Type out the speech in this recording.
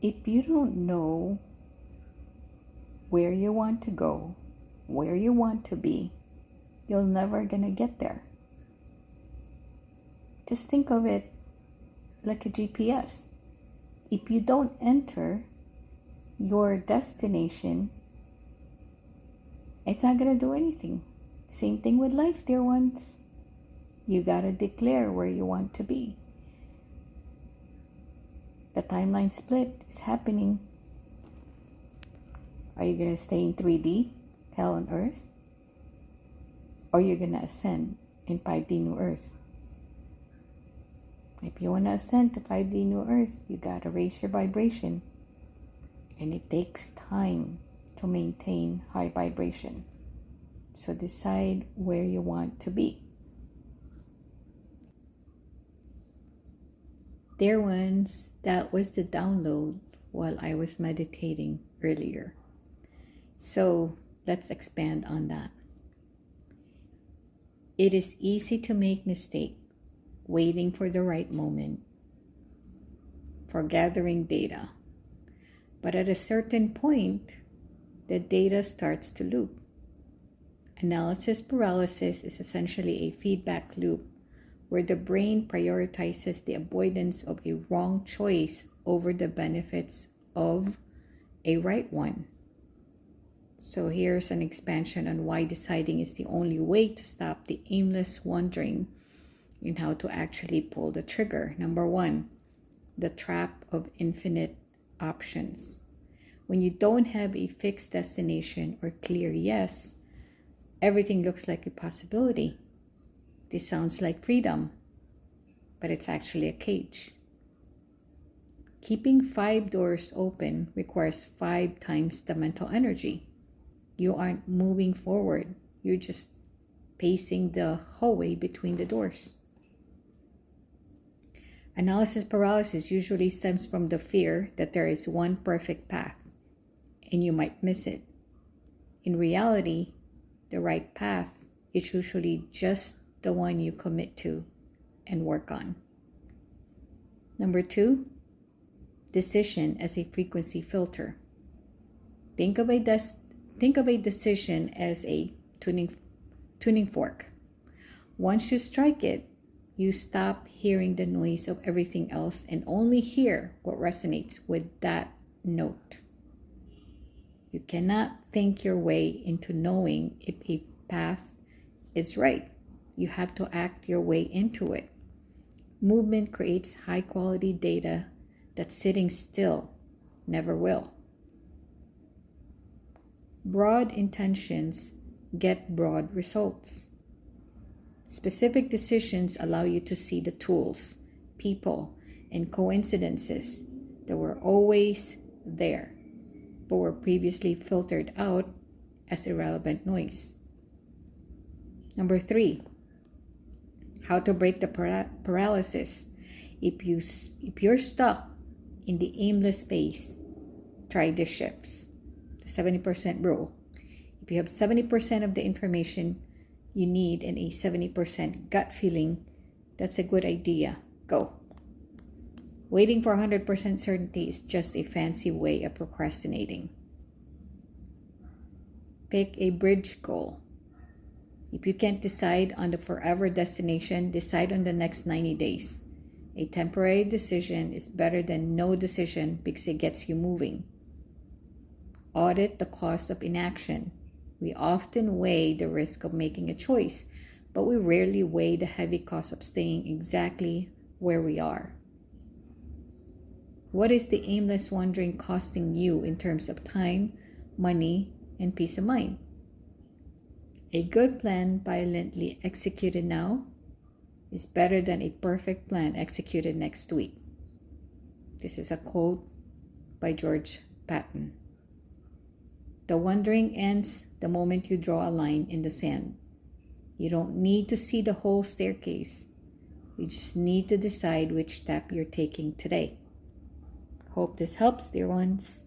If you don't know where you want to go, where you want to be, you're never gonna get there. Just think of it like a GPS. If you don't enter your destination, it's not gonna do anything. Same thing with life, dear ones. You gotta declare where you want to be. The timeline split is happening. Are you gonna stay in 3D, hell on earth? Or you're gonna ascend in 5D new earth? If you wanna ascend to 5D new earth, you gotta raise your vibration. And it takes time to maintain high vibration. So decide where you want to be. Dear ones, that was the download while I was meditating earlier. So let's expand on that. It is easy to make mistake waiting for the right moment, for gathering data. But at a certain point, the data starts to loop. Analysis paralysis is essentially a feedback loop where the brain prioritizes the avoidance of a wrong choice over the benefits of a right one. So here's an expansion on why deciding is the only way to stop the aimless wandering in how to actually pull the trigger. Number one, the trap of infinite options. When you don't have a fixed destination or clear yes, everything looks like a possibility. This sounds like freedom, but it's actually a cage. Keeping 5 doors open requires 5 times the mental energy. You aren't moving forward. You're just pacing the hallway between the doors. Analysis paralysis usually stems from the fear that there is one perfect path and you might miss it. In reality, the right path is usually just the one you commit to and work on. Number 2, decision as a frequency filter. Think of a decision as a tuning fork. Once you strike it, you stop hearing the noise of everything else and only hear what resonates with that note. You cannot think your way into knowing if a path is right. You have to act your way into it. Movement creates high quality data that sitting still never will. Broad intentions get broad results. Specific decisions allow you to see the tools, people, and coincidences that were always there, but were previously filtered out as irrelevant noise. Number 3, how to break the paralysis. If you're stuck in the aimless space, try the shifts, the 70% rule. If you have 70% of the information you need and a 70% gut feeling, that's a good idea. Go. Waiting for 100% certainty is just a fancy way of procrastinating. Pick a bridge goal. If you can't decide on the forever destination, decide on the next 90 days. A temporary decision is better than no decision because it gets you moving. Audit the cost of inaction. We often weigh the risk of making a choice, but we rarely weigh the heavy cost of staying exactly where we are. What is the aimless wandering costing you in terms of time, money, and peace of mind? A good plan violently executed now is better than a perfect plan executed next week. This is a quote by George Patton. The wandering ends the moment you draw a line in the sand. You don't need to see the whole staircase. You just need to decide which step you're taking today. Hope this helps, dear ones.